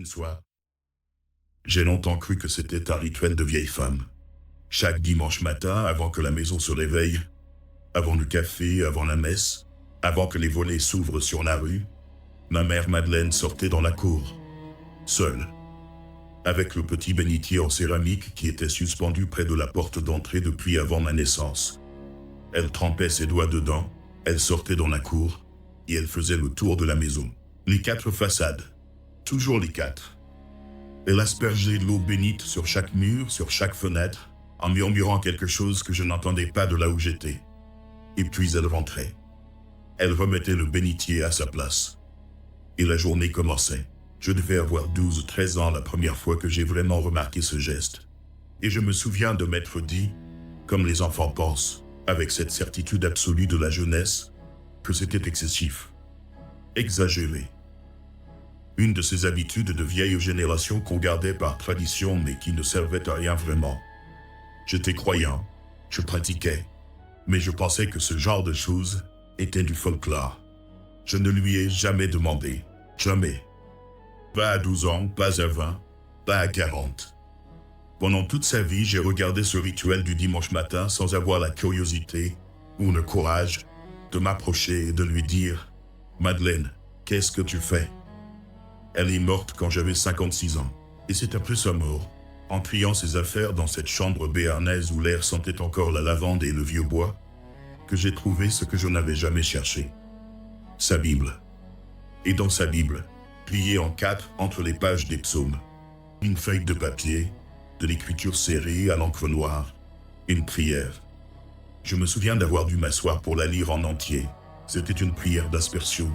soir. J'ai longtemps cru que c'était un rituel de vieille femme. Chaque dimanche matin, avant que la maison se réveille, avant le café, avant la messe, avant que les volets s'ouvrent sur la rue, ma mère Madeleine sortait dans la cour, seule, avec le petit bénitier en céramique qui était suspendu près de la porte d'entrée depuis avant ma naissance. Elle trempait ses doigts dedans, elle sortait dans la cour, et elle faisait le tour de la maison. Les 4 façades, toujours les 4. Elle aspergeait l'eau bénite sur chaque mur, sur chaque fenêtre, en murmurant quelque chose que je n'entendais pas de là où j'étais. Et puis elle rentrait. Elle remettait le bénitier à sa place. Et la journée commençait. Je devais avoir 12 ou 13 ans la première fois que j'ai vraiment remarqué ce geste. Et je me souviens de m'être dit, comme les enfants pensent, avec cette certitude absolue de la jeunesse, que c'était excessif, exagéré. Une de ces habitudes de vieille génération qu'on gardait par tradition mais qui ne servait à rien vraiment. J'étais croyant, je pratiquais, mais je pensais que ce genre de choses était du folklore. Je ne lui ai jamais demandé, jamais. Pas à 12 ans, pas à 20, pas à 40. Pendant toute sa vie, j'ai regardé ce rituel du dimanche matin sans avoir la curiosité ou le courage de m'approcher et de lui dire « Madeleine, qu'est-ce que tu fais ?» Elle est morte quand j'avais 56 ans, et c'est après sa mort, en triant ses affaires dans cette chambre béarnaise où l'air sentait encore la lavande et le vieux bois, que j'ai trouvé ce que je n'avais jamais cherché. Sa Bible. Et dans sa Bible, pliée en 4 entre les pages des psaumes, une feuille de papier, de l'écriture serrée à l'encre noire, une prière. Je me souviens d'avoir dû m'asseoir pour la lire en entier. C'était une prière d'aspersion,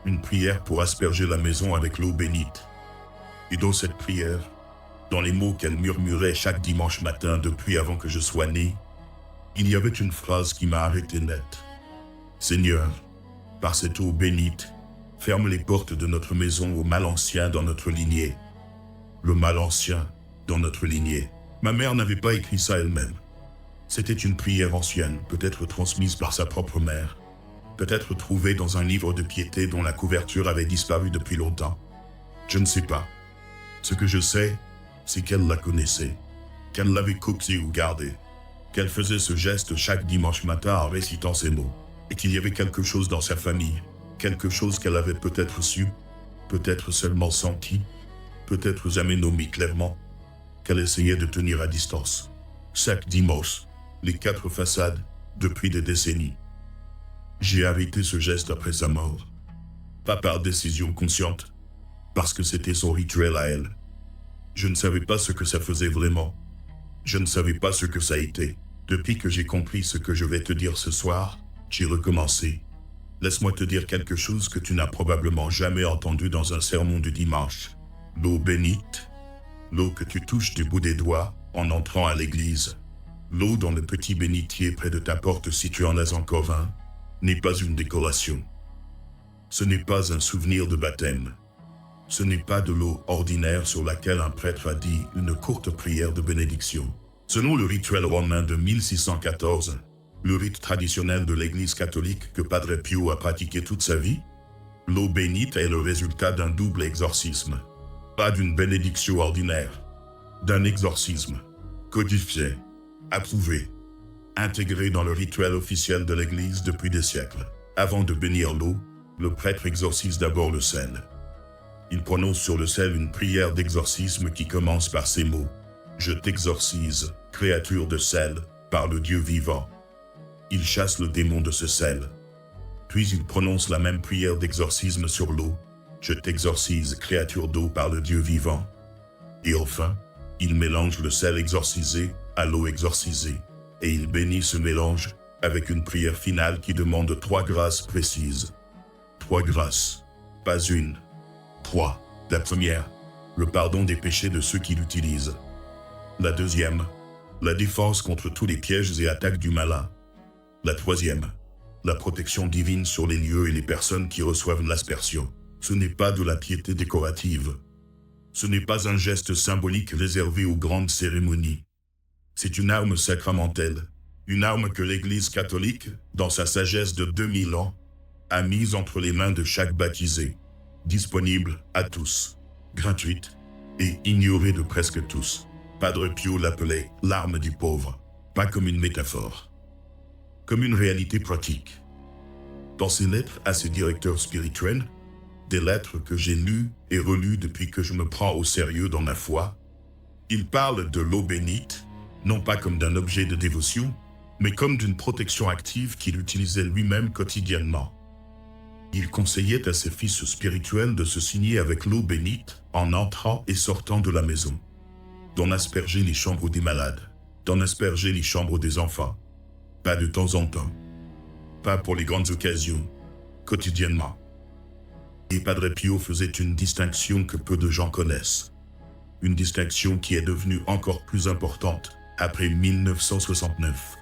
une prière pour asperger la maison avec l'eau bénite. Et dans cette prière, dans les mots qu'elle murmurait chaque dimanche matin depuis avant que je sois né, il y avait une phrase qui m'a arrêté net. « Seigneur, par cette eau bénite, ferme les portes de notre maison au mal ancien dans notre lignée. » Le mal ancien dans notre lignée. Ma mère n'avait pas écrit ça elle-même. C'était une prière ancienne, peut-être transmise par sa propre mère, peut-être trouvée dans un livre de piété dont la couverture avait disparu depuis longtemps. Je ne sais pas. Ce que je sais, c'est qu'elle la connaissait, qu'elle l'avait copiée ou gardée, qu'elle faisait ce geste chaque dimanche matin en récitant ces mots, et qu'il y avait quelque chose dans sa famille, quelque chose qu'elle avait peut-être su, peut-être seulement senti, peut-être jamais nommé clairement, qu'elle essayait de tenir à distance. Chaque dimanche, les 4 façades, depuis des décennies. J'ai arrêté ce geste après sa mort. Pas par décision consciente, parce que c'était son rituel à elle. Je ne savais pas ce que ça faisait vraiment. Je ne savais pas ce que ça a été. Depuis que j'ai compris ce que je vais te dire ce soir, j'ai recommencé. Laisse-moi te dire quelque chose que tu n'as probablement jamais entendu dans un sermon du dimanche. L'eau bénite, l'eau que tu touches du bout des doigts en entrant à l'église, l'eau dans le petit bénitier près de ta porte si tu en as encore un, n'est pas une décoration. Ce n'est pas un souvenir de baptême. Ce n'est pas de l'eau ordinaire sur laquelle un prêtre a dit une courte prière de bénédiction. Selon le rituel romain de 1614, le rite traditionnel de l'Église catholique que Padre Pio a pratiqué toute sa vie, l'eau bénite est le résultat d'un double exorcisme. Pas d'une bénédiction ordinaire, d'un exorcisme, codifié, approuvé, intégré dans le rituel officiel de l'Église depuis des siècles. Avant de bénir l'eau, le prêtre exorcise d'abord le sel. Il prononce sur le sel une prière d'exorcisme qui commence par ces mots. « Je t'exorcise, créature de sel, par le Dieu vivant. » Il chasse le démon de ce sel. Puis il prononce la même prière d'exorcisme sur l'eau. « Je t'exorcise, créature d'eau, par le Dieu vivant. » Et enfin, il mélange le sel exorcisé à l'eau exorcisée. Et il bénit ce mélange avec une prière finale qui demande 3 grâces précises. 3 grâces, pas une. 3. La première, le pardon des péchés de ceux qui l'utilisent. La deuxième, la défense contre tous les pièges et attaques du malin. La troisième, la protection divine sur les lieux et les personnes qui reçoivent l'aspersion. Ce n'est pas de la piété décorative. Ce n'est pas un geste symbolique réservé aux grandes cérémonies. C'est une arme sacramentelle, une arme que l'Église catholique, dans sa sagesse de 2000 ans, a mise entre les mains de chaque baptisé, disponible à tous, gratuite et ignorée de presque tous. Padre Pio l'appelait « l'arme du pauvre », pas comme une métaphore, comme une réalité pratique. Dans ses lettres à ses directeurs spirituels, des lettres que j'ai lues et relues depuis que je me prends au sérieux dans ma foi, il parle de l'eau bénite, non pas comme d'un objet de dévotion, mais comme d'une protection active qu'il utilisait lui-même quotidiennement. Il conseillait à ses fils spirituels de se signer avec l'eau bénite en entrant et sortant de la maison, d'en asperger les chambres des malades, d'en asperger les chambres des enfants, pas de temps en temps, pas pour les grandes occasions, quotidiennement. Et Padre Pio faisait une distinction que peu de gens connaissent, une distinction qui est devenue encore plus importante après 1969,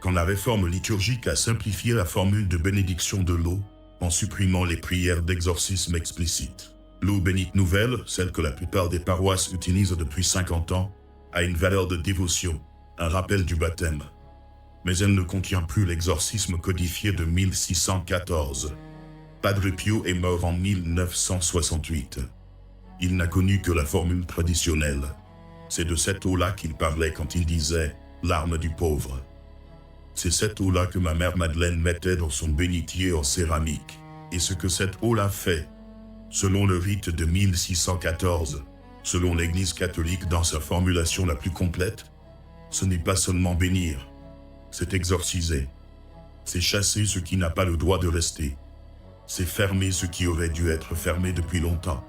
quand la réforme liturgique a simplifié la formule de bénédiction de l'eau en supprimant les prières d'exorcisme explicites. L'eau bénite nouvelle, celle que la plupart des paroisses utilisent depuis 50 ans, a une valeur de dévotion, un rappel du baptême. Mais elle ne contient plus l'exorcisme codifié de 1614. Padre Pio est mort en 1968. Il n'a connu que la formule traditionnelle. C'est de cette eau-là qu'il parlait quand il disait « l'arme du pauvre ». C'est cette eau-là que ma mère Madeleine mettait dans son bénitier en céramique. Et ce que cette eau-là fait, selon le rite de 1614, selon l'Église catholique dans sa formulation la plus complète, ce n'est pas seulement bénir, c'est exorciser. C'est chasser ce qui n'a pas le droit de rester. C'est fermer ce qui aurait dû être fermé depuis longtemps.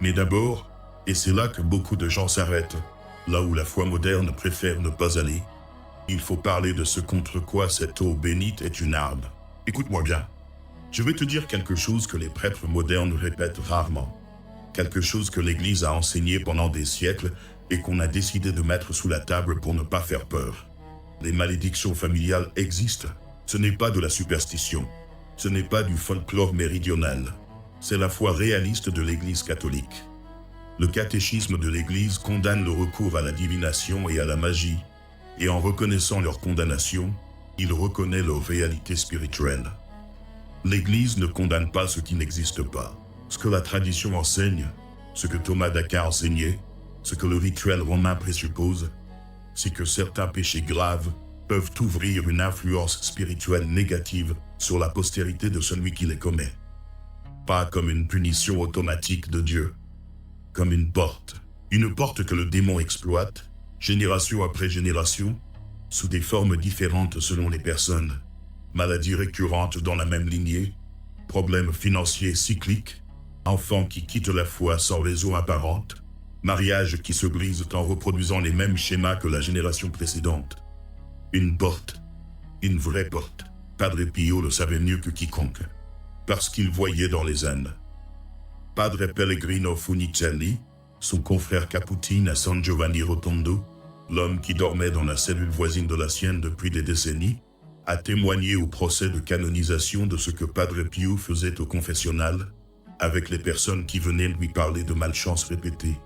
Mais d'abord, et c'est là que beaucoup de gens s'arrêtent, là où la foi moderne préfère ne pas aller, il faut parler de ce contre quoi cette eau bénite est une arme. Écoute-moi bien. Je vais te dire quelque chose que les prêtres modernes répètent rarement. Quelque chose que l'Église a enseigné pendant des siècles et qu'on a décidé de mettre sous la table pour ne pas faire peur. Les malédictions familiales existent. Ce n'est pas de la superstition. Ce n'est pas du folklore méridional. C'est la foi réaliste de l'Église catholique. Le catéchisme de l'Église condamne le recours à la divination et à la magie, et en reconnaissant leur condamnation, il reconnaît leur réalité spirituelle. L'Église ne condamne pas ce qui n'existe pas. Ce que la tradition enseigne, ce que Thomas d'Aquin enseignait, ce que le rituel romain présuppose, c'est que certains péchés graves peuvent ouvrir une influence spirituelle négative sur la postérité de celui qui les commet. Pas comme une punition automatique de Dieu, comme une porte que le démon exploite, génération après génération, sous des formes différentes selon les personnes, maladies récurrentes dans la même lignée, problèmes financiers cycliques, enfants qui quittent la foi sans raison apparente, mariages qui se brisent en reproduisant les mêmes schémas que la génération précédente. Une porte, une vraie porte. Padre Pio le savait mieux que quiconque, parce qu'il voyait dans les ânes. Padre Pellegrino Funicelli, son confrère Caputine à San Giovanni Rotondo, l'homme qui dormait dans la cellule voisine de la sienne depuis des décennies, a témoigné au procès de canonisation de ce que Padre Pio faisait au confessionnal, avec les personnes qui venaient lui parler de malchances répétées,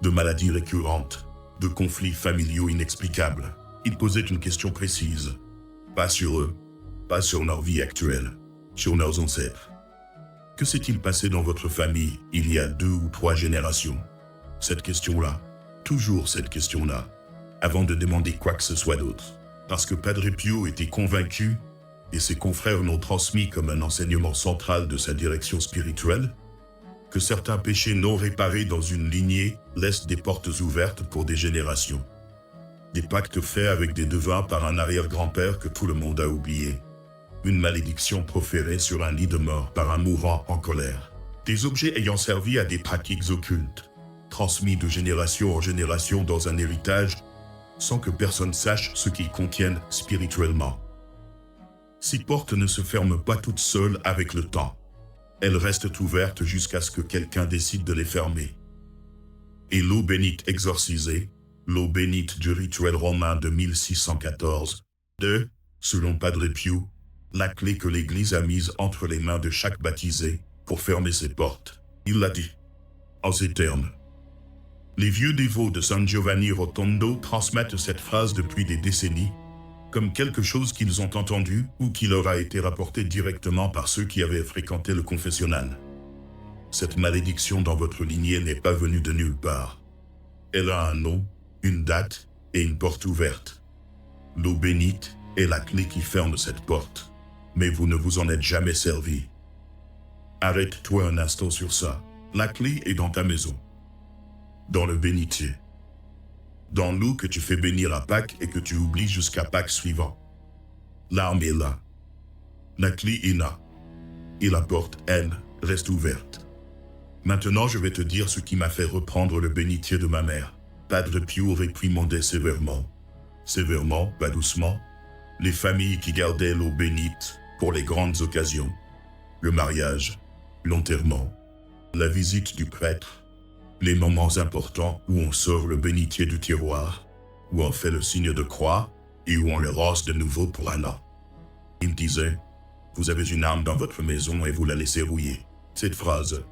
de maladies récurrentes, de conflits familiaux inexplicables. Il posait une question précise, pas sur eux, pas sur leur vie actuelle, sur leurs ancêtres. Que s'est-il passé dans votre famille il y a 2 ou 3 générations? Cette question-là, toujours cette question-là, avant de demander quoi que ce soit d'autre. Parce que Padre Pio était convaincu, et ses confrères l'ont transmis comme un enseignement central de sa direction spirituelle, que certains péchés non réparés dans une lignée laissent des portes ouvertes pour des générations. Des pactes faits avec des devins par un arrière-grand-père que tout le monde a oublié. Une malédiction proférée sur un lit de mort par un mourant en colère. Des objets ayant servi à des pratiques occultes, transmis de génération en génération dans un héritage, sans que personne sache ce qu'ils contiennent spirituellement. Ces portes ne se ferment pas toutes seules avec le temps. Elles restent ouvertes jusqu'à ce que quelqu'un décide de les fermer. Et l'eau bénite exorcisée, l'eau bénite du rituel romain de 1614, selon Padre Pio, la clé que l'Église a mise entre les mains de chaque baptisé pour fermer ses portes. Il l'a dit, en ces termes. Les vieux dévots de San Giovanni Rotondo transmettent cette phrase depuis des décennies, comme quelque chose qu'ils ont entendu ou qui leur a été rapporté directement par ceux qui avaient fréquenté le confessionnal. Cette malédiction dans votre lignée n'est pas venue de nulle part. Elle a un nom, une date et une porte ouverte. L'eau bénite est la clé qui ferme cette porte, mais vous ne vous en êtes jamais servi. Arrête-toi un instant sur ça. La clé est dans ta maison, dans le bénitier, dans l'eau que tu fais bénir à Pâques et que tu oublies jusqu'à Pâques suivant. L'arme est là, la clé est là, et la porte, elle, reste ouverte. Maintenant, je vais te dire ce qui m'a fait reprendre le bénitier de ma mère. Padre Pio réprimandait sévèrement. Sévèrement, pas doucement, les familles qui gardaient l'eau bénite pour les grandes occasions. Le mariage, l'enterrement, la visite du prêtre, les moments importants où on sort le bénitier du tiroir, où on fait le signe de croix et où on le rose de nouveau pour un an. Il me disait, vous avez une arme dans votre maison et vous la laissez rouiller. Cette phrase,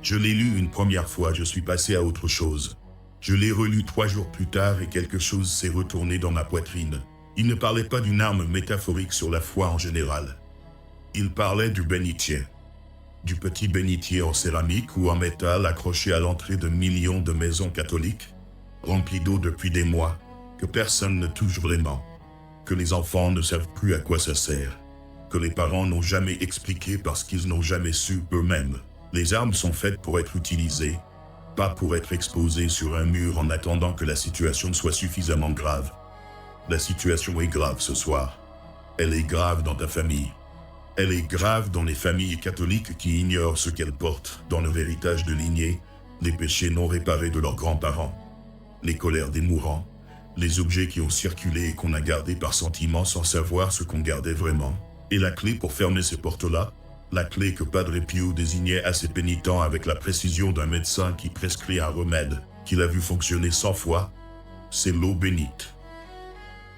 je l'ai lue une première fois, je suis passé à autre chose. Je l'ai relue 3 jours plus tard et quelque chose s'est retourné dans ma poitrine. Il ne parlait pas d'une arme métaphorique sur la foi en général. Il parlait du bénitier. Du petit bénitier en céramique ou en métal accroché à l'entrée de millions de maisons catholiques, rempli d'eau depuis des mois, que personne ne touche vraiment, que les enfants ne savent plus à quoi ça sert, que les parents n'ont jamais expliqué parce qu'ils n'ont jamais su eux-mêmes. Les armes sont faites pour être utilisées, pas pour être exposées sur un mur en attendant que la situation soit suffisamment grave. La situation est grave ce soir. Elle est grave dans ta famille. Elle est grave dans les familles catholiques qui ignorent ce qu'elles portent dans leur héritage de lignée, les péchés non réparés de leurs grands-parents, les colères des mourants, les objets qui ont circulé et qu'on a gardés par sentiment sans savoir ce qu'on gardait vraiment. Et la clé pour fermer ces portes-là, la clé que Padre Pio désignait à ses pénitents avec la précision d'un médecin qui prescrit un remède qu'il a vu fonctionner 100 fois, c'est l'eau bénite.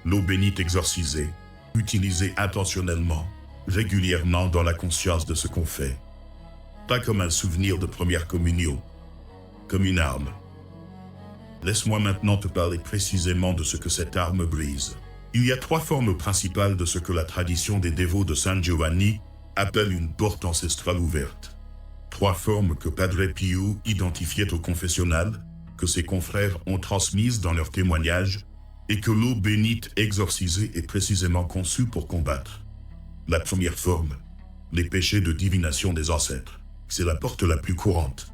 L'eau bénite exorcisée, utilisée intentionnellement, régulièrement dans la conscience de ce qu'on fait. Pas comme un souvenir de première communion, comme une arme. Laisse-moi maintenant te parler précisément de ce que cette arme brise. Il y a 3 formes principales de ce que la tradition des dévots de San Giovanni appelle une porte ancestrale ouverte. 3 formes que Padre Pio identifiait au confessionnal, que ses confrères ont transmises dans leurs témoignages, et que l'eau bénite exorcisée est précisément conçue pour combattre. La première forme, les péchés de divination des ancêtres, c'est la porte la plus courante.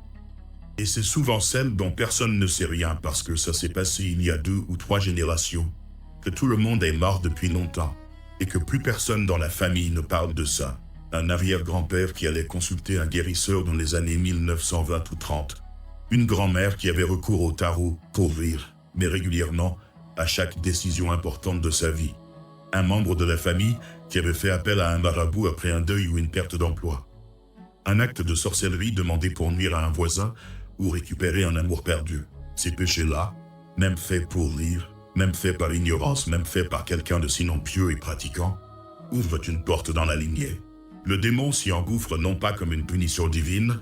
Et c'est souvent celle dont personne ne sait rien parce que ça s'est passé il y a 2 ou 3 générations, que tout le monde est mort depuis longtemps, et que plus personne dans la famille ne parle de ça. Un arrière-grand-père qui allait consulter un guérisseur dans les années 1920 ou 30. Une grand-mère qui avait recours au tarot pour rire, mais régulièrement, à chaque décision importante de sa vie. Un membre de la famille qui avait fait appel à un marabout après un deuil ou une perte d'emploi. Un acte de sorcellerie demandé pour nuire à un voisin ou récupérer un amour perdu. Ces péchés-là, même faits pour rire, même faits par ignorance, même faits par quelqu'un de sinon pieux et pratiquant, ouvrent une porte dans la lignée. Le démon s'y engouffre non pas comme une punition divine,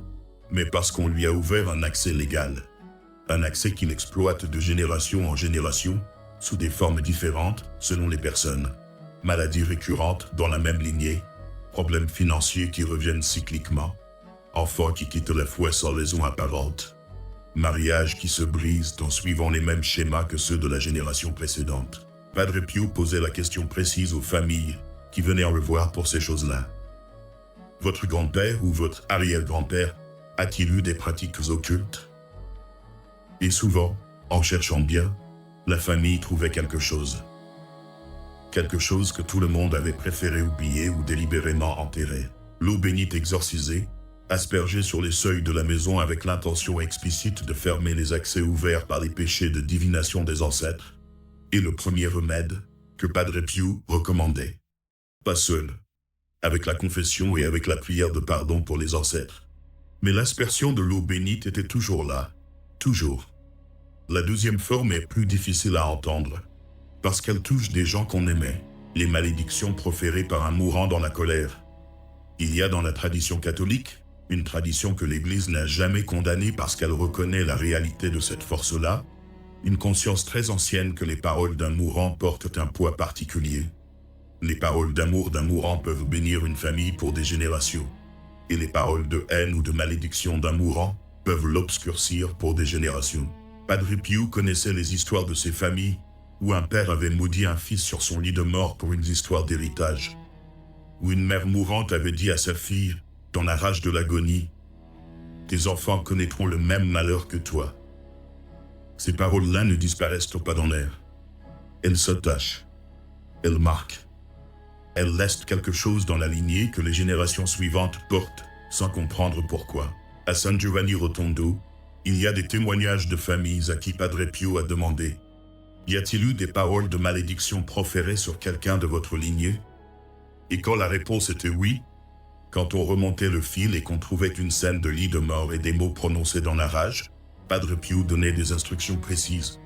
mais parce qu'on lui a ouvert un accès légal. Un accès qu'il exploite de génération en génération, sous des formes différentes selon les personnes. Maladies récurrentes dans la même lignée, problèmes financiers qui reviennent cycliquement, enfants qui quittent la foi sans raison apparente, mariages qui se brisent en suivant les mêmes schémas que ceux de la génération précédente. Padre Pio posait la question précise aux familles qui venaient le voir pour ces choses-là. Votre grand-père ou votre arrière-grand-père a-t-il eu des pratiques occultes? Et souvent, en cherchant bien, la famille trouvait quelque chose. Quelque chose que tout le monde avait préféré oublier ou délibérément enterrer. L'eau bénite exorcisée, aspergée sur les seuils de la maison avec l'intention explicite de fermer les accès ouverts par les péchés de divination des ancêtres, est le premier remède que Padre Pio recommandait. Pas seul, avec la confession et avec la prière de pardon pour les ancêtres. Mais l'aspersion de l'eau bénite était toujours là, toujours. La deuxième forme est plus difficile à entendre, parce qu'elle touche des gens qu'on aimait, les malédictions proférées par un mourant dans la colère. Il y a dans la tradition catholique, une tradition que l'Église n'a jamais condamnée parce qu'elle reconnaît la réalité de cette force-là, une conscience très ancienne que les paroles d'un mourant portent un poids particulier. Les paroles d'amour d'un mourant peuvent bénir une famille pour des générations. et les paroles de haine ou de malédiction d'un mourant peuvent l'obscurcir pour des générations. Padre Pio connaissait les histoires de ces familles où un père avait maudit un fils sur son lit de mort pour une histoire d'héritage, où une mère mourante avait dit à sa fille, dans la rage de l'agonie, « Tes enfants connaîtront le même malheur que toi. » Ces paroles-là ne disparaissent pas dans l'air. Elles s'attachent. Elles marquent. Elles laissent quelque chose dans la lignée que les générations suivantes portent, sans comprendre pourquoi. À San Giovanni Rotondo, il y a des témoignages de familles à qui Padre Pio a demandé « Y a-t-il eu des paroles de malédiction proférées sur quelqu'un de votre lignée ?» Et quand la réponse était oui, quand on remontait le fil et qu'on trouvait une scène de lit de mort et des mots prononcés dans la rage, Padre Pio donnait des instructions précises.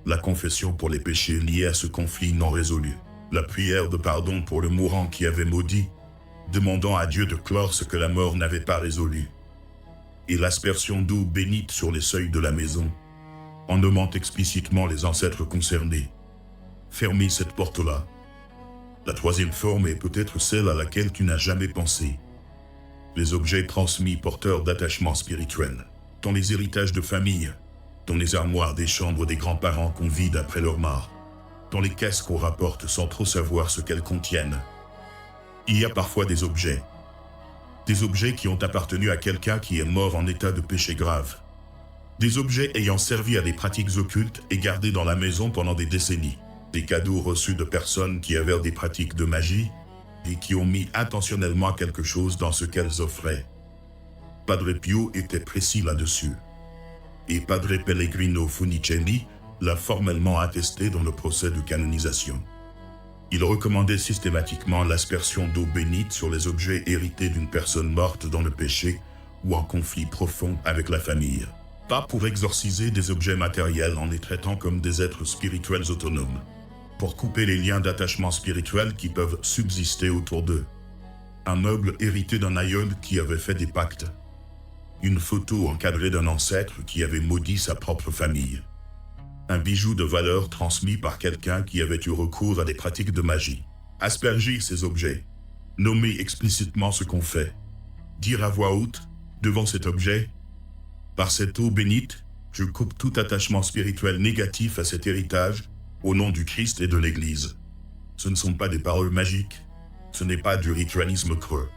La confession pour les péchés liés à ce conflit non résolu. La prière de pardon pour le mourant qui avait maudit, demandant à Dieu de clore ce que la mort n'avait pas résolu. Et l'aspersion d'eau bénite sur les seuils de la maison, en nommant explicitement les ancêtres concernés. Fermez cette porte-là. La troisième forme est peut-être celle à laquelle tu n'as jamais pensé. Les objets transmis porteurs d'attachements spirituels, dans les héritages de famille, dans les armoires des chambres des grands-parents qu'on vide après leur mort, dans les caisses qu'on rapporte sans trop savoir ce qu'elles contiennent. Il y a parfois des objets qui ont appartenu à quelqu'un qui est mort en état de péché grave. Des objets ayant servi à des pratiques occultes et gardés dans la maison pendant des décennies. Des cadeaux reçus de personnes qui avaient des pratiques de magie et qui ont mis intentionnellement quelque chose dans ce qu'elles offraient. Padre Pio était précis là-dessus. Et Padre Pellegrino Funicelli l'a formellement attesté dans le procès de canonisation. Il recommandait systématiquement l'aspersion d'eau bénite sur les objets hérités d'une personne morte dans le péché ou en conflit profond avec la famille. Pas pour exorciser des objets matériels en les traitant comme des êtres spirituels autonomes. Pour couper les liens d'attachement spirituel qui peuvent subsister autour d'eux. Un meuble hérité d'un aïeul qui avait fait des pactes. Une photo encadrée d'un ancêtre qui avait maudit sa propre famille. Un bijou de valeur transmis par quelqu'un qui avait eu recours à des pratiques de magie. Asperger ces objets. Nommer explicitement ce qu'on fait. Dire à voix haute, devant cet objet, « Par cette eau bénite, je coupe tout attachement spirituel négatif à cet héritage, au nom du Christ et de l'Église. » Ce ne sont pas des paroles magiques. Ce n'est pas du ritualisme creux.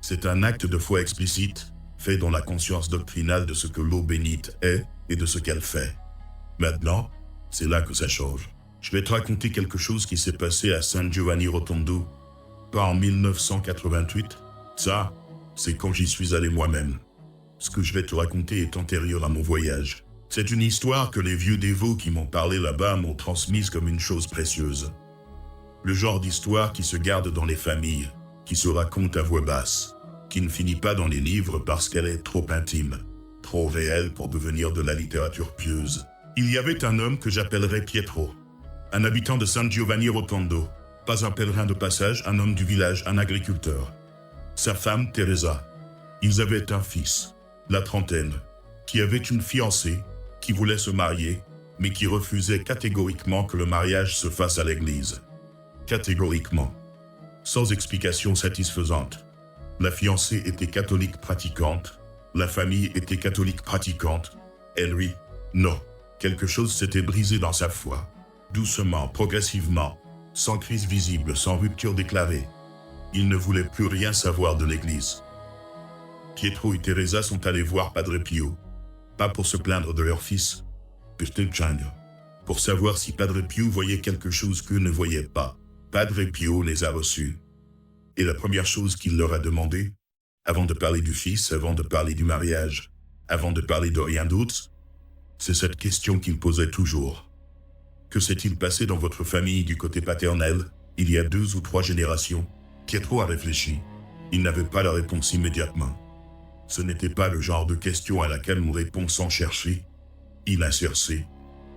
C'est un acte de foi explicite, fait dans la conscience doctrinale de ce que l'eau bénite est et de ce qu'elle fait. Maintenant, c'est là que ça change. Je vais te raconter quelque chose qui s'est passé à San Giovanni Rotondo, pas en 1988. Ça, c'est quand j'y suis allé moi-même. Ce que je vais te raconter est antérieur à mon voyage. C'est une histoire que les vieux dévots qui m'ont parlé là-bas m'ont transmise comme une chose précieuse. Le genre d'histoire qui se garde dans les familles, qui se raconte à voix basse, qui ne finit pas dans les livres parce qu'elle est trop intime, trop réelle pour devenir de la littérature pieuse. Il y avait un homme que j'appellerais Pietro, un habitant de San Giovanni Rotondo, pas un pèlerin de passage, un homme du village, un agriculteur. Sa femme, Teresa. Ils avaient un fils, la trentaine, qui avait une fiancée, qui voulait se marier, mais qui refusait catégoriquement que le mariage se fasse à l'église. Catégoriquement. Sans explication satisfaisante. La fiancée était catholique pratiquante, la famille était catholique pratiquante, et lui, non. Quelque chose s'était brisé dans sa foi. Doucement, progressivement, sans crise visible, sans rupture déclarée. Il ne voulait plus rien savoir de l'église. Pietro et Teresa sont allés voir Padre Pio. Pas pour se plaindre de leur fils, pour savoir si Padre Pio voyait quelque chose qu'eux ne voyaient pas. Padre Pio les a reçus. Et la première chose qu'il leur a demandé, avant de parler du fils, avant de parler du mariage, avant de parler de rien d'autre, c'est cette question qu'il posait toujours. Que s'est-il passé dans votre famille du côté paternel, il y a 2 ou 3 générations? Pietro a réfléchi. Il n'avait pas la réponse immédiatement. Ce n'était pas le genre de question à laquelle on répond sans chercher. Il a cherché.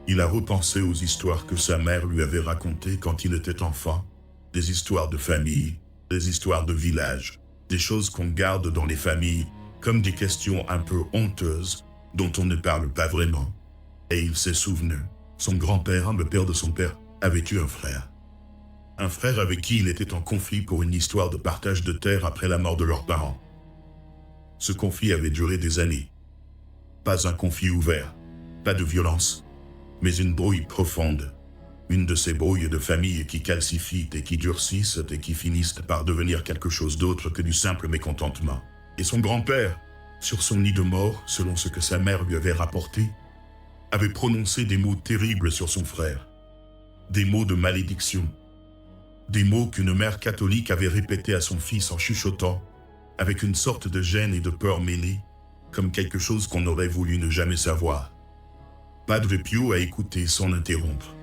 Il a repensé aux histoires que sa mère lui avait racontées quand il était enfant. Des histoires de famille, des histoires de village, des choses qu'on garde dans les familles, comme des questions un peu honteuses, dont on ne parle pas vraiment. Et il s'est souvenu. Son grand-père, le père de son père, avait eu un frère. Un frère avec qui il était en conflit pour une histoire de partage de terre après la mort de leurs parents. Ce conflit avait duré des années. Pas un conflit ouvert, pas de violence, mais une brouille profonde. Une de ces brouilles de famille qui calcifient et qui durcissent et qui finissent par devenir quelque chose d'autre que du simple mécontentement. Et son grand-père, sur son lit de mort, selon ce que sa mère lui avait rapporté, avait prononcé des mots terribles sur son frère. Des mots de malédiction. Des mots qu'une mère catholique avait répétés à son fils en chuchotant, avec une sorte de gêne et de peur mêlée, comme quelque chose qu'on aurait voulu ne jamais savoir. Padre Pio a écouté sans l'interrompre.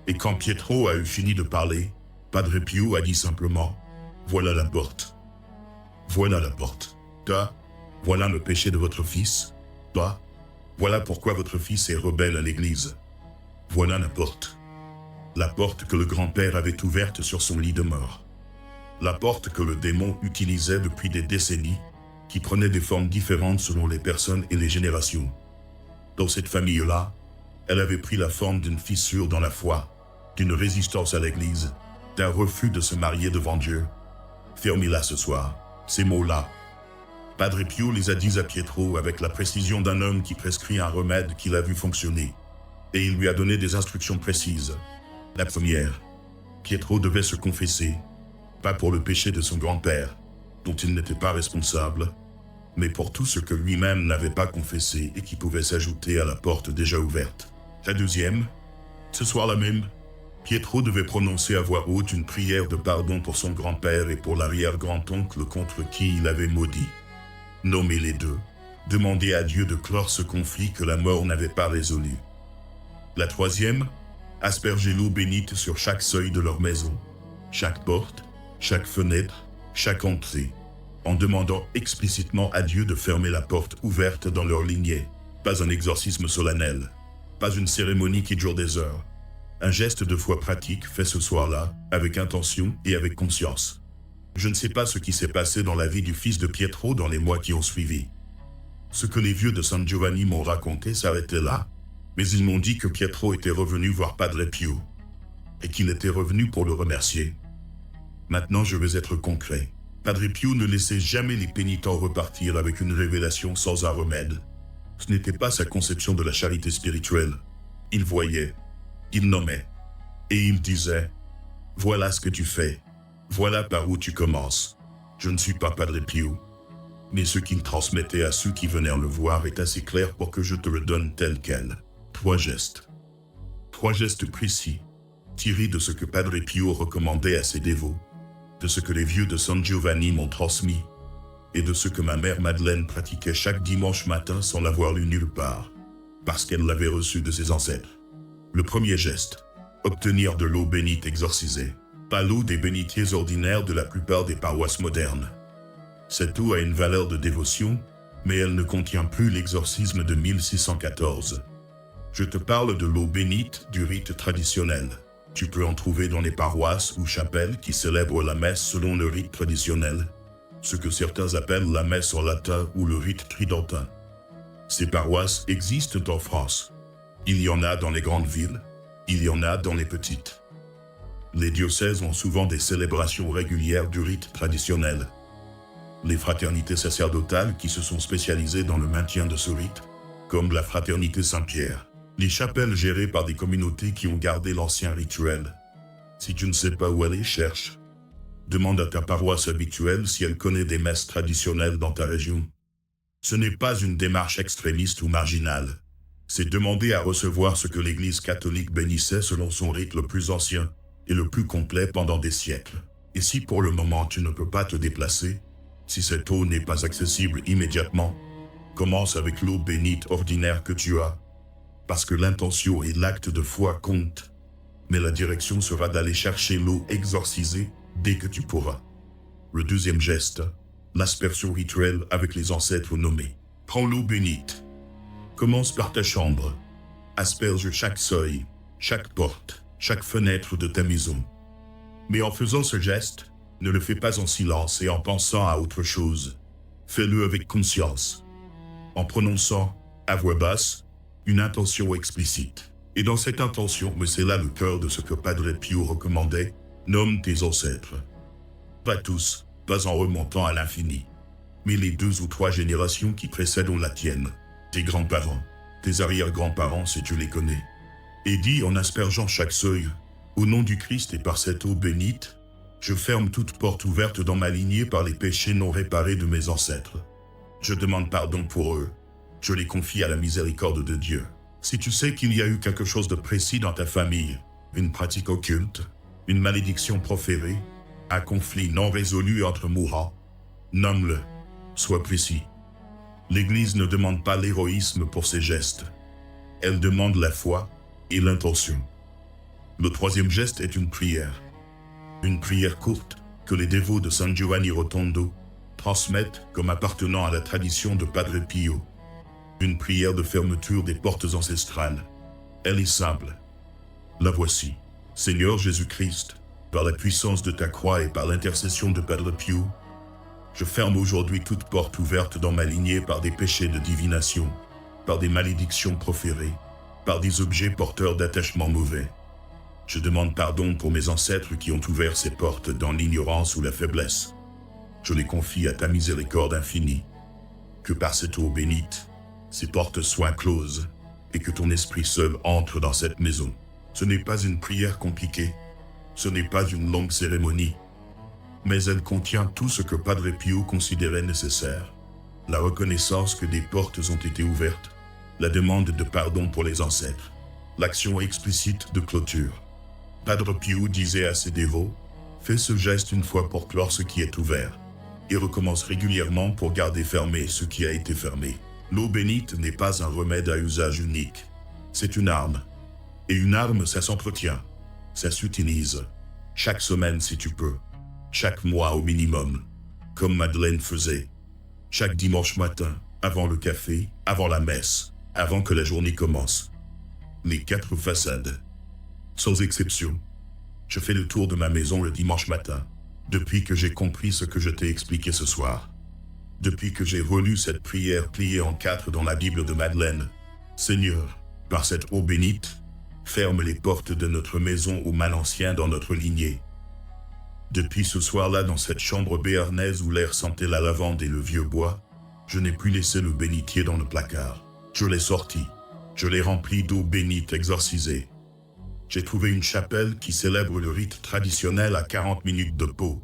Et quand Pietro a eu fini de parler, Padre Pio a dit simplement « Voilà la porte. Voilà la porte. Toi, voilà le péché de votre fils. Toi, voilà pourquoi votre fils est rebelle à l'église. Voilà la porte. La porte que le grand-père avait ouverte sur son lit de mort. La porte que le démon utilisait depuis des décennies, qui prenait des formes différentes selon les personnes et les générations. Dans cette famille-là, elle avait pris la forme d'une fissure dans la foi, d'une résistance à l'église, d'un refus de se marier devant Dieu. Fermez-la ce soir, ces mots-là. Padre Pio les a dit à Pietro avec la précision d'un homme qui prescrit un remède qu'il a vu fonctionner. Et il lui a donné des instructions précises. La première, Pietro devait se confesser, pas pour le péché de son grand-père, dont il n'était pas responsable, mais pour tout ce que lui-même n'avait pas confessé et qui pouvait s'ajouter à la porte déjà ouverte. La deuxième, ce soir-là même, Pietro devait prononcer à voix haute une prière de pardon pour son grand-père et pour l'arrière-grand-oncle contre qui il avait maudit. Nommer les deux, demander à Dieu de clore ce conflit que la mort n'avait pas résolu. La troisième, asperger l'eau bénite sur chaque seuil de leur maison, chaque porte, chaque fenêtre, chaque entrée, en demandant explicitement à Dieu de fermer la porte ouverte dans leur lignée. Pas un exorcisme solennel, pas une cérémonie qui dure des heures. Un geste de foi pratique fait ce soir-là, avec intention et avec conscience. Je ne sais pas ce qui s'est passé dans la vie du fils de Pietro dans les mois qui ont suivi. Ce que les vieux de San Giovanni m'ont raconté s'arrêtait là, mais ils m'ont dit que Pietro était revenu voir Padre Pio, et qu'il était revenu pour le remercier. Maintenant je vais être concret. Padre Pio ne laissait jamais les pénitents repartir avec une révélation sans un remède. Ce n'était pas sa conception de la charité spirituelle. Il voyait, il nommait, et il disait « Voilà ce que tu fais, voilà par où tu commences. Je ne suis pas Padre Pio. » Mais ce qu'il transmettait à ceux qui venaient le voir est assez clair pour que je te le donne tel quel. 3 gestes. 3 gestes précis, tirés de ce que Padre Pio recommandait à ses dévots, de ce que les vieux de San Giovanni m'ont transmis, et de ce que ma mère Madeleine pratiquait chaque dimanche matin sans l'avoir lu nulle part, parce qu'elle l'avait reçu de ses ancêtres. Le premier geste, obtenir de l'eau bénite exorcisée, pas l'eau des bénitiers ordinaires de la plupart des paroisses modernes. Cette eau a une valeur de dévotion, mais elle ne contient plus l'exorcisme de 1614. Je te parle de l'eau bénite du rite traditionnel. Tu peux en trouver dans les paroisses ou chapelles qui célèbrent la messe selon le rite traditionnel, ce que certains appellent la messe en latin ou le rite tridentin. Ces paroisses existent en France. Il y en a dans les grandes villes, il y en a dans les petites. Les diocèses ont souvent des célébrations régulières du rite traditionnel. Les fraternités sacerdotales qui se sont spécialisées dans le maintien de ce rite, comme la fraternité Saint-Pierre. Les chapelles gérées par des communautés qui ont gardé l'ancien rituel. Si tu ne sais pas où aller, cherche. Demande à ta paroisse habituelle si elle connaît des messes traditionnelles dans ta région. Ce n'est pas une démarche extrémiste ou marginale. C'est demander à recevoir ce que l'Église catholique bénissait selon son rite le plus ancien et le plus complet pendant des siècles. Et si pour le moment tu ne peux pas te déplacer, si cette eau n'est pas accessible immédiatement, commence avec l'eau bénite ordinaire que tu as, parce que l'intention et l'acte de foi comptent, mais la direction sera d'aller chercher l'eau exorcisée dès que tu pourras. Le deuxième geste, l'aspersion rituelle avec les ancêtres nommés. Prends l'eau bénite. Commence par ta chambre. Asperge chaque seuil, chaque porte, chaque fenêtre de ta maison. Mais en faisant ce geste, ne le fais pas en silence et en pensant à autre chose. Fais-le avec conscience, en prononçant, à voix basse, une intention explicite. Et dans cette intention, mais c'est là le cœur de ce que Padre Pio recommandait, nomme tes ancêtres. Pas tous, pas en remontant à l'infini. mais les 2 ou 3 générations qui précèdent la tienne, tes grands-parents, tes arrière-grands-parents si tu les connais. Et dis en aspergeant chaque seuil, au nom du Christ et par cette eau bénite, je ferme toute porte ouverte dans ma lignée par les péchés non réparés de mes ancêtres. Je demande pardon pour eux. Je les confie à la miséricorde de Dieu. Si tu sais qu'il y a eu quelque chose de précis dans ta famille, une pratique occulte, une malédiction proférée, un conflit non résolu entre mourants, nomme-le, sois précis. L'Église ne demande pas l'héroïsme pour ses gestes. Elle demande la foi et l'intention. Le 3e geste est une prière. Une prière courte que les dévots de San Giovanni Rotondo transmettent comme appartenant à la tradition de Padre Pio. Une prière de fermeture des portes ancestrales. Elle est simple. La voici. Seigneur Jésus-Christ, par la puissance de ta croix et par l'intercession de Padre Pio, je ferme aujourd'hui toute porte ouverte dans ma lignée par des péchés de divination, par des malédictions proférées, par des objets porteurs d'attachements mauvais. Je demande pardon pour mes ancêtres qui ont ouvert ces portes dans l'ignorance ou la faiblesse. Je les confie à ta miséricorde infinie. Que par cette eau bénite, ces portes soient closes et que ton esprit seul entre dans cette maison. Ce n'est pas une prière compliquée, ce n'est pas une longue cérémonie, mais elle contient tout ce que Padre Pio considérait nécessaire. La reconnaissance que des portes ont été ouvertes, la demande de pardon pour les ancêtres, l'action explicite de clôture. Padre Pio disait à ses dévots, fais ce geste une fois pour clore ce qui est ouvert, et recommence régulièrement pour garder fermé ce qui a été fermé. L'eau bénite n'est pas un remède à usage unique, c'est une arme. Et une arme, ça s'entretient, ça s'utilise, chaque semaine si tu peux, chaque mois au minimum, comme Madeleine faisait, chaque dimanche matin, avant le café, avant la messe, avant que la journée commence. Les 4 façades. Sans exception. Je fais le tour de ma maison le dimanche matin, depuis que j'ai compris ce que je t'ai expliqué ce soir. Depuis que j'ai relu cette prière pliée en 4 dans la Bible de Madeleine. Seigneur, par cette eau bénite, ferme les portes de notre maison au mal ancien dans notre lignée. Depuis ce soir-là, dans cette chambre béarnaise où l'air sentait la lavande et le vieux bois, je n'ai plus laissé le bénitier dans le placard. Je l'ai sorti. Je l'ai rempli d'eau bénite exorcisée. J'ai trouvé une chapelle qui célèbre le rite traditionnel à 40 minutes de Pau.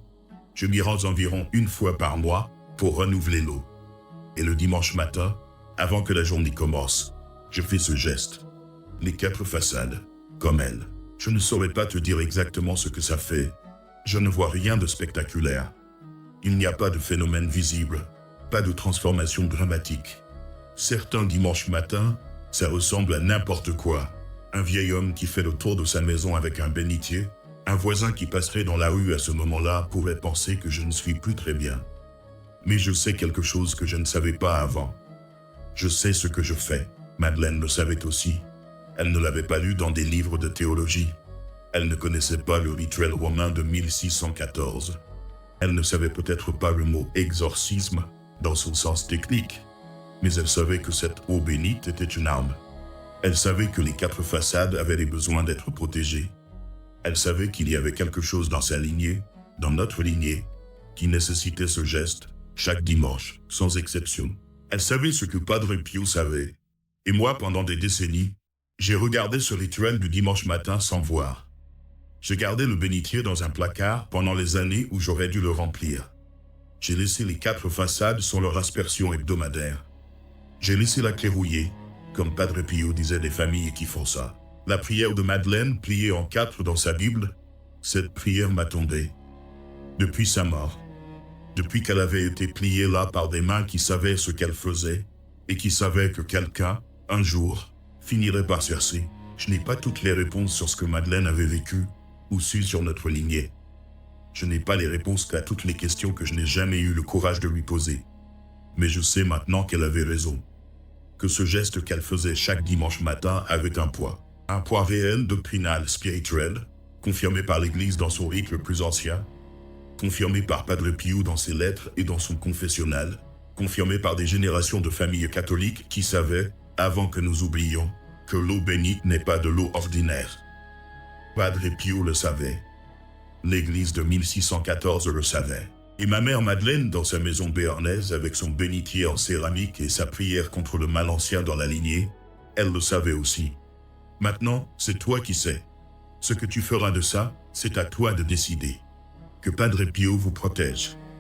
Je m'y rends environ 1 fois par mois pour renouveler l'eau. Et le dimanche matin, avant que la journée commence, je fais ce geste. Les 4 façades, comme elle. Je ne saurais pas te dire exactement ce que ça fait. Je ne vois rien de spectaculaire. Il n'y a pas de phénomène visible, pas de transformation dramatique. Certains dimanches matins, ça ressemble à n'importe quoi. Un vieil homme qui fait le tour de sa maison avec un bénitier, un voisin qui passerait dans la rue à ce moment-là pourrait penser que je ne suis plus très bien. Mais je sais quelque chose que je ne savais pas avant. Je sais ce que je fais. Madeleine le savait aussi. Elle ne l'avait pas lu dans des livres de théologie. Elle ne connaissait pas le rituel romain de 1614. Elle ne savait peut-être pas le mot exorcisme dans son sens technique, mais elle savait que cette eau bénite était une arme. Elle savait que les 4 façades avaient les besoins d'être protégées. Elle savait qu'il y avait quelque chose dans sa lignée, dans notre lignée, qui nécessitait ce geste, chaque dimanche, sans exception. Elle savait ce que Padre Pio savait. Et moi, pendant des décennies, j'ai regardé ce rituel du dimanche matin sans voir. J'ai gardé le bénitier dans un placard pendant les années où j'aurais dû le remplir. J'ai laissé les 4 façades sans leur aspersion hebdomadaire. J'ai laissé la clé rouillée, comme Padre Pio disait des familles qui font ça. La prière de Madeleine pliée en 4 dans sa Bible, cette prière m'attendait. Depuis sa mort, depuis qu'elle avait été pliée là par des mains qui savaient ce qu'elle faisait et qui savaient que quelqu'un, un jour, finirait par chercher. Je n'ai pas toutes les réponses sur ce que Madeleine avait vécu ou su sur notre lignée. Je n'ai pas les réponses à toutes les questions que je n'ai jamais eu le courage de lui poser. Mais je sais maintenant qu'elle avait raison. Que ce geste qu'elle faisait chaque dimanche matin avait un poids réel, doctrinal, spirituel, confirmé par l'Église dans son rite le plus ancien, confirmé par Padre Pio dans ses lettres et dans son confessionnal, confirmé par des générations de familles catholiques qui savaient, avant que nous oublions, que l'eau bénite n'est pas de l'eau ordinaire. Padre Pio le savait. L'Église de 1614 le savait. Et ma mère Madeleine, dans sa maison béarnaise, avec son bénitier en céramique et sa prière contre le mal ancien dans la lignée, elle le savait aussi. Maintenant, c'est toi qui sais. Ce que tu feras de ça, c'est à toi de décider. Que Padre Pio vous protège.